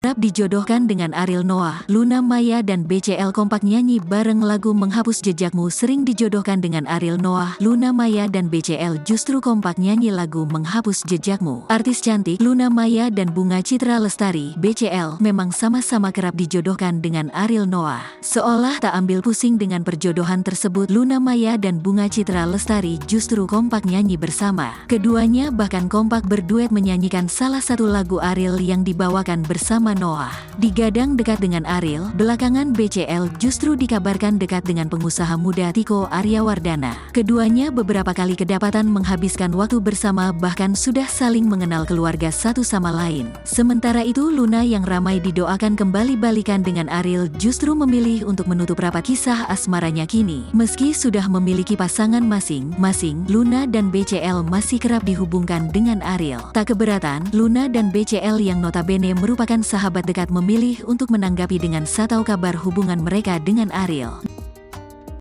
kerap dijodohkan dengan Ariel Noah. Luna Maya dan BCL kompak nyanyi bareng lagu Menghapus Jejakmu sering dijodohkan dengan Ariel Noah. Luna Maya dan BCL justru kompak nyanyi lagu Menghapus Jejakmu. Artis cantik Luna Maya dan Bunga Citra Lestari (BCL) memang sama-sama kerap dijodohkan dengan Ariel Noah. Seolah tak ambil pusing dengan perjodohan tersebut, Luna Maya dan Bunga Citra Lestari justru kompak nyanyi bersama. Keduanya bahkan kompak berduet menyanyikan salah satu lagu Ariel yang dibawakan bersama Noah. Digadang dekat dengan Ariel, belakangan BCL justru dikabarkan dekat dengan pengusaha muda Tiko Aryawardana. Keduanya beberapa kali kedapatan menghabiskan waktu bersama, bahkan sudah saling mengenal keluarga satu sama lain. Sementara itu, Luna yang ramai didoakan kembali balikan dengan Ariel justru memilih untuk menutup rapat kisah asmaranya kini. Meski sudah memiliki pasangan masing-masing, Luna dan BCL masih kerap dihubungkan dengan Ariel. Tak keberatan, Luna dan BCL yang notabene merupakan sahabat dekat memilih untuk menanggapi dengan satu kabar hubungan mereka dengan Ariel.